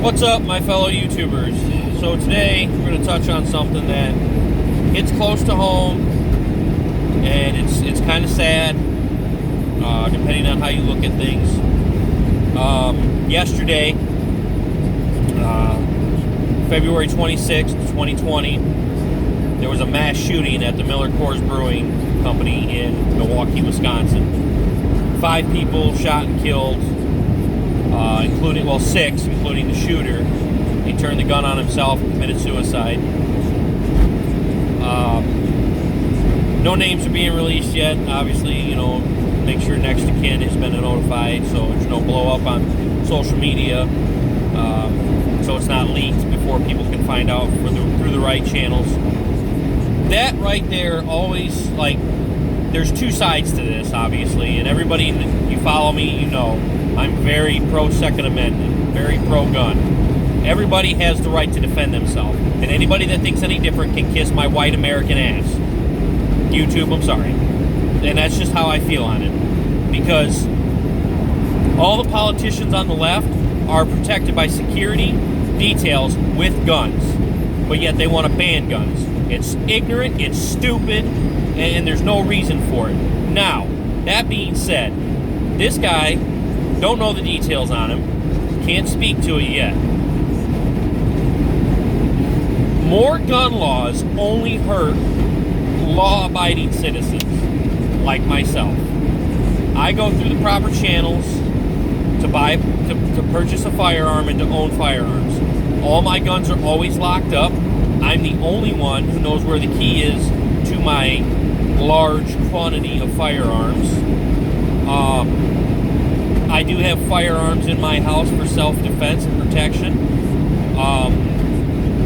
What's up, my fellow YouTubers? So today we're going to touch on something that hits close to home, and it's kind of sad, depending on how you look at things. Yesterday, February 26th, 2020, there was a mass shooting at the Coors Brewing Company in Milwaukee, Wisconsin. 5 people shot and killed. Including 6, including the shooter. He turned the gun on himself and committed suicide. No names are being released yet. Obviously, make sure next of kin has been notified, so there's no blow up on social media, so it's not leaked before people can find out through the right channels. That right there always, there's two sides to this, obviously, and everybody, you follow me, I'm very pro-Second Amendment, very pro-gun. Everybody has the right to defend themselves, and anybody that thinks any different can kiss my white American ass. YouTube, I'm sorry. And that's just how I feel on it. Because all the politicians on the left are protected by security details with guns, but yet they want to ban guns. It's ignorant, it's stupid, and there's no reason for it. Now, that being said, this guy, don't know the details on him, can't speak to it yet. More gun laws only hurt law-abiding citizens like myself. I go through the proper channels to purchase a firearm and to own firearms. All my guns are always locked up. I'm the only one who knows where the key is to my large quantity of firearms. I do have firearms in my house for self-defense and protection.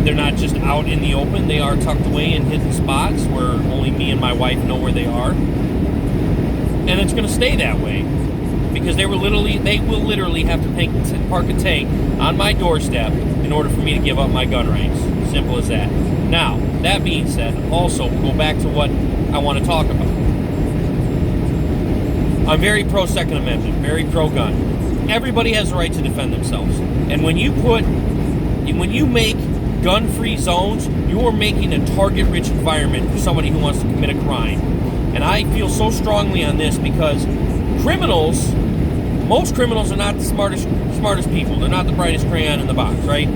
They're not just out in the open. They are tucked away in hidden spots where only me and my wife know where they are. And it's going to stay that way because they will literally have to park a tank on my doorstep in order for me to give up my gun rights. Simple as that. Now, that being said, also, we'll go back to what I want to talk about. I'm very pro-Second Amendment, very pro-gun. Everybody has the right to defend themselves. And when you make gun-free zones, you are making a target-rich environment for somebody who wants to commit a crime. And I feel so strongly on this because most criminals are not the smartest people. They're not the brightest crayon in the box, right?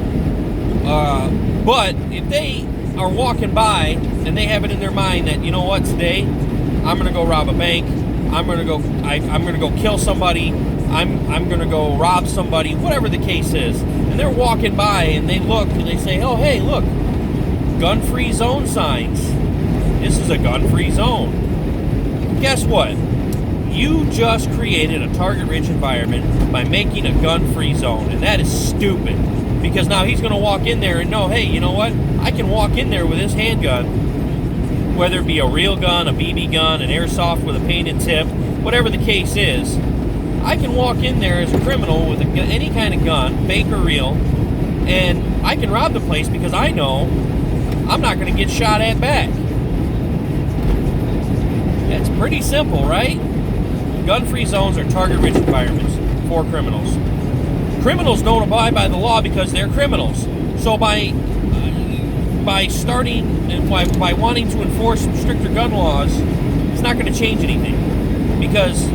But if they are walking by and they have it in their mind that, today I'm going to go rob a bank, I'm going to go kill somebody, I'm going to go rob somebody, whatever the case is. And they're walking by and they look and they say, oh, hey, look, gun-free zone signs. This is a gun-free zone. Guess what? You just created a target-rich environment by making a gun-free zone, and that is stupid. Because now he's going to walk in there and know, hey, you know what? I can walk in there with this handgun, whether it be a real gun, a BB gun, an airsoft with a painted tip, whatever the case is. I can walk in there as a criminal with any kind of gun, fake or real, and I can rob the place because I know I'm not going to get shot at back. That's pretty simple, right? Gun-free zones are target-rich environments for criminals. Criminals don't abide by the law because they're criminals. So by starting and by wanting to enforce stricter gun laws, it's not going to change anything. Because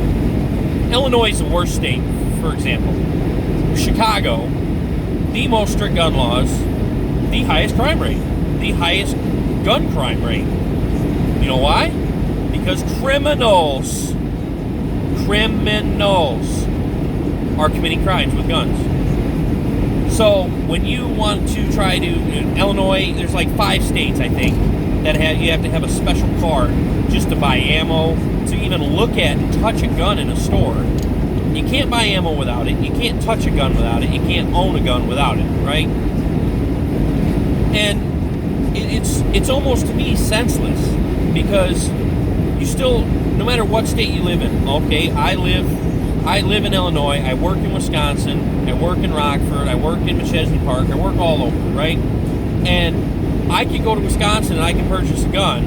Illinois is the worst state, for example. Chicago, the most strict gun laws, the highest crime rate, the highest gun crime rate. You know why? Because criminals are committing crimes with guns. So when you want to try to, Illinois, there's 5 states, I think, that you have to have a special card just to buy ammo, to even look at and touch a gun in a store. You can't buy ammo without it. You can't touch a gun without it. You can't own a gun without it, right? And it's almost, to me, senseless because you still, no matter what state you live in, okay, I live in Illinois, I work in Wisconsin, I work in Rockford, I work in Machesney Park, I work all over, right? And I can go to Wisconsin and I can purchase a gun,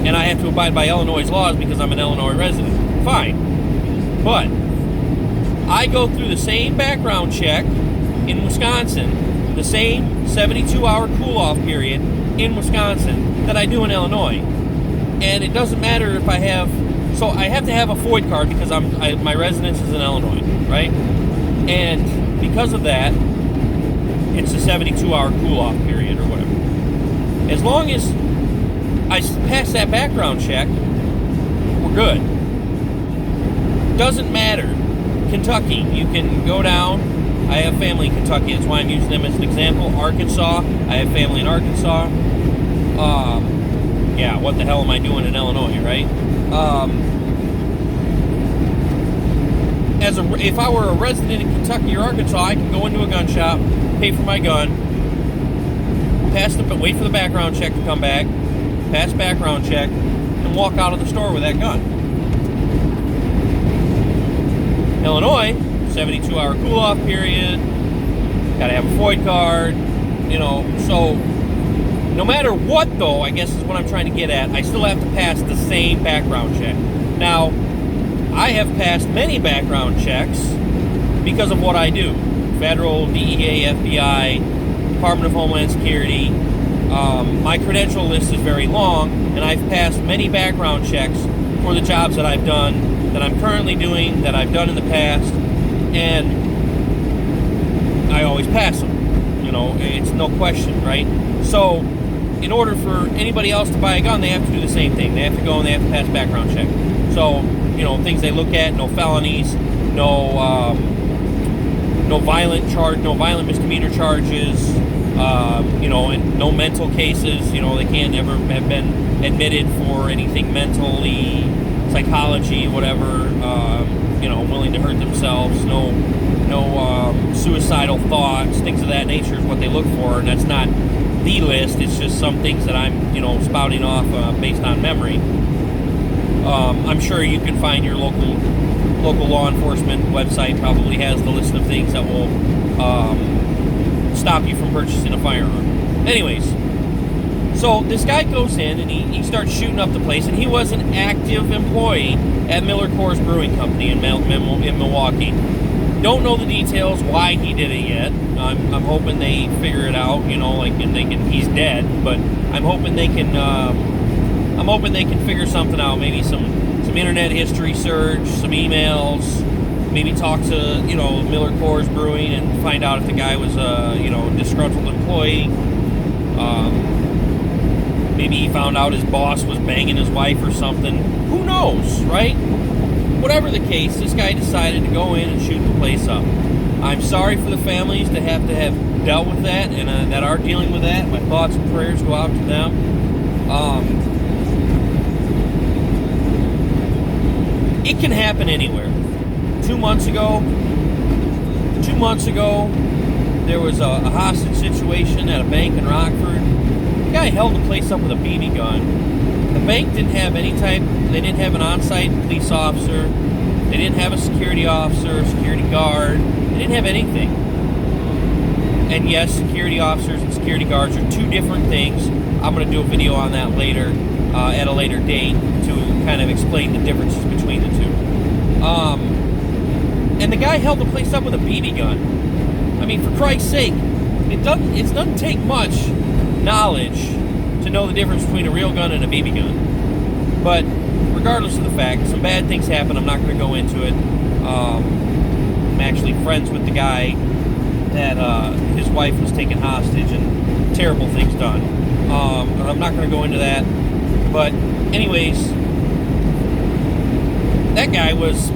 and I have to abide by Illinois' laws because I'm an Illinois resident. Fine. But I go through the same background check in Wisconsin, the same 72-hour cool-off period in Wisconsin that I do in Illinois. And it doesn't matter if I have to have a FOID card because my residence is in Illinois, right? And because of that, it's a 72-hour cool-off period or whatever. As long as I pass that background check, we're good. Doesn't matter. Kentucky, you can go down. I have family in Kentucky. That's why I'm using them as an example. Arkansas, I have family in Arkansas. Yeah, what the hell am I doing in Illinois, right? If I were a resident in Kentucky or Arkansas, I could go into a gun shop, pay for my gun, wait for the background check to come back, pass background check, and walk out of the store with that gun. Illinois, 72-hour cool-off period, gotta have a FOID card, so no matter what, though, I guess is what I'm trying to get at, I still have to pass the same background check. Now, I have passed many background checks because of what I do. Federal, DEA, FBI, Department of Homeland Security. My credential list is very long, and I've passed many background checks for the jobs that I've done, that I'm currently doing, that I've done in the past, and I always pass them. It's no question, right? So, in order for anybody else to buy a gun, they have to do the same thing. They have to go and they have to pass background check. So, things they look at, no felonies, no violent misdemeanor charges, and no mental cases. They can't ever have been admitted for anything mentally, psychology, whatever, willing to hurt themselves, no suicidal thoughts, things of that nature is what they look for, and that's not the list. It's just some things that I'm, spouting off based on memory. I'm sure you can find your local law enforcement website probably has the list of things that will stop you from purchasing a firearm. Anyways, so this guy goes in and he starts shooting up the place, and he was an active employee at Coors Brewing Company in Milwaukee. Don't know the details why he did it yet. I'm hoping they figure it out. He's dead, but I'm hoping they can. I'm hoping they can figure something out. Maybe some internet history search, some emails. Maybe talk to Miller Coors Brewing and find out if the guy was a disgruntled employee. Maybe he found out his boss was banging his wife or something. Who knows, right? Whatever the case, this guy decided to go in and shoot the place up. I'm sorry for the families that have dealt with that and that are dealing with that. My thoughts and prayers go out to them. It can happen anywhere. 2 months ago, there was a hostage situation at a bank in Rockford. The guy held the place up with a BB gun. The bank didn't have they didn't have an on-site police officer. They didn't have a security officer, security guard. They didn't have anything. And yes, security officers and security guards are two different things. I'm going to do a video on that later, at a later date, to kind of explain the differences between the two. And the guy held the place up with a BB gun. I mean, for Christ's sake, it doesn't take much knowledge to know the difference between a real gun and a BB gun. But regardless of the fact, some bad things happen. I'm not going to go into it. I'm actually friends with the guy that his wife was taken hostage and terrible things done. I'm not going to go into that. But anyways, that guy was,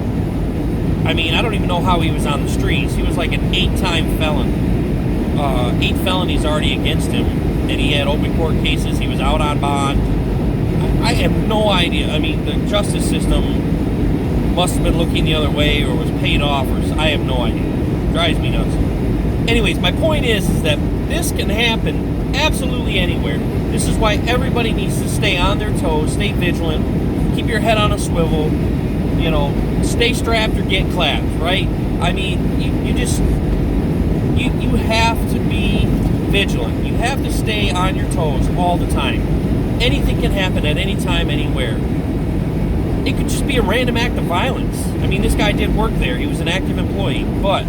I don't even know how he was on the streets. He was like an 8-time felon. 8 felonies already against him. And he had open court cases. He was out on bond. I have no idea. The justice system must have been looking the other way or was paid off. I have no idea. It drives me nuts. Anyways, my point is that this can happen absolutely anywhere. This is why everybody needs to stay on their toes, stay vigilant, keep your head on a swivel, stay strapped or get clapped, right? You have to be vigilant. You have to stay on your toes all the time. Anything can happen at any time, anywhere. It could just be a random act of violence. This guy did work there. He was an active employee, but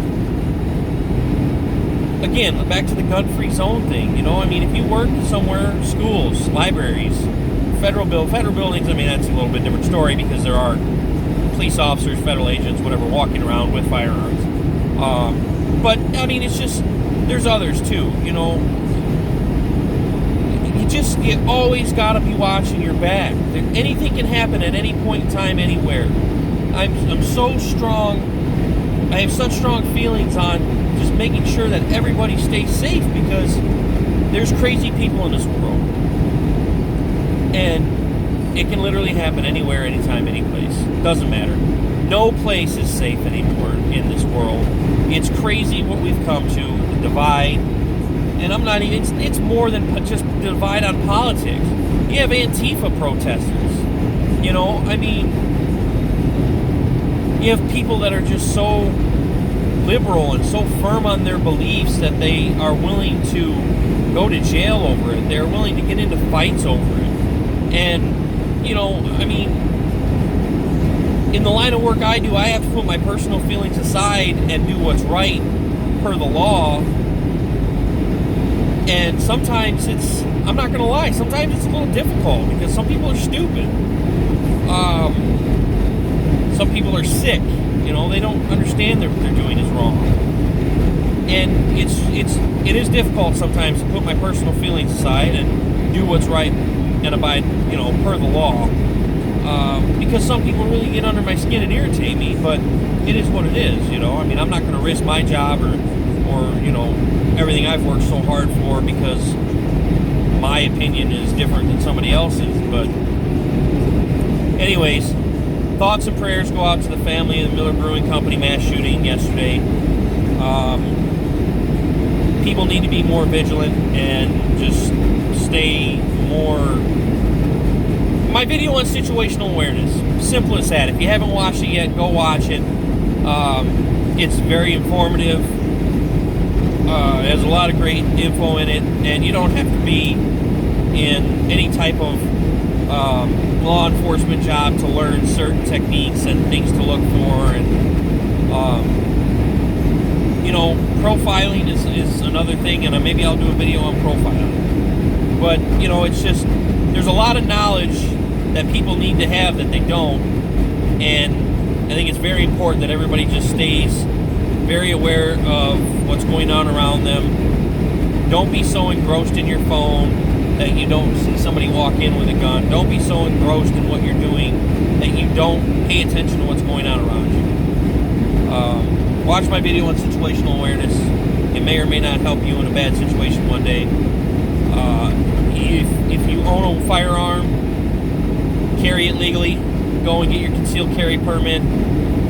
again, back to the gun-free zone thing. I mean, if you work somewhere, schools, libraries, federal buildings, I mean, that's a little bit different story because there are police officers, federal agents, whatever, walking around with firearms. But, I mean, it's just, there's others too, You always got to be watching your back. Anything can happen at any point in time, anywhere. I'm so strong. I have such strong feelings on just making sure that everybody stays safe because there's crazy people in this world. And it can literally happen anywhere, anytime, anyplace. Doesn't matter. No place is safe anymore in this world. It's crazy what we've come to, the divide. And I'm not even, it's more than just divide on politics. You have Antifa protesters. I mean, you have people that are just so liberal and so firm on their beliefs that they are willing to go to jail over it. They're willing to get into fights over it. And, I mean, in the line of work I do, I have to put my personal feelings aside and do what's right per the law. And sometimes I'm not going to lie, sometimes it's a little difficult because some people are stupid. Some people are sick. They don't understand that what they're doing is wrong. And it is difficult sometimes to put my personal feelings aside and do what's right and abide, per the law. Because some people really get under my skin and irritate me, but it is what it is, I mean, I'm not going to risk my job or everything I've worked so hard for because my opinion is different than somebody else's. But anyways, thoughts and prayers go out to the family of the Miller Brewing Company mass shooting yesterday. People need to be more vigilant and just stay more. My video on situational awareness, simple as that. If you haven't watched it yet, go watch it. It's very informative. It has a lot of great info in it, and you don't have to be in any type of law enforcement job to learn certain techniques and things to look for. And profiling is another thing, and maybe I'll do a video on profiling. But it's just there's a lot of knowledge that people need to have that they don't, and I think it's very important that everybody just stays very aware of what's going on around them. Don't be so engrossed in your phone that you don't see somebody walk in with a gun. Don't be so engrossed in what you're doing that you don't pay attention to what's going on around you. Watch my video on situational awareness. It may or may not help you in a bad situation one day. If you own a firearm, carry it legally. Go and get your concealed carry permit.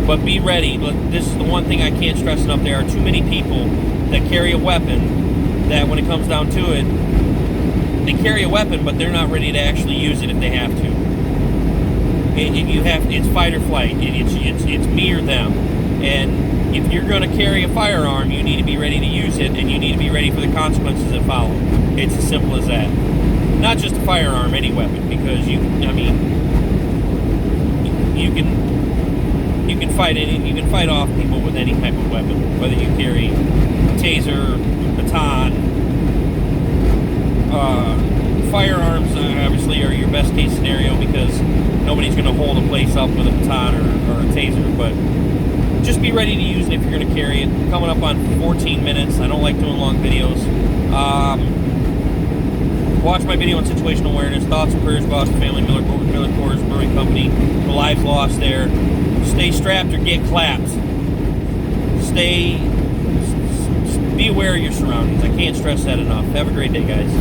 But be ready. But this is the one thing I can't stress enough. There are too many people that carry a weapon that when it comes down to it, they carry a weapon, but they're not ready to actually use it if they have to. It's fight or flight. It's me or them. And if you're going to carry a firearm, you need to be ready to use it, and you need to be ready for the consequences that follow. It's as simple as that. Not just a firearm, any weapon, because you can fight off people with any type of weapon, whether you carry a taser, baton. Firearms obviously are your best case scenario because nobody's going to hold a place up with a baton or a taser, but just be ready to use it if you're going to carry it. Coming up on 14 minutes. I don't like doing long videos. Watch my video on situational awareness. Thoughts and prayers go out to family, Miller Coors Brewing Company. The lives lost there. Stay strapped or get clapped. Be aware of your surroundings. I can't stress that enough. Have a great day, guys.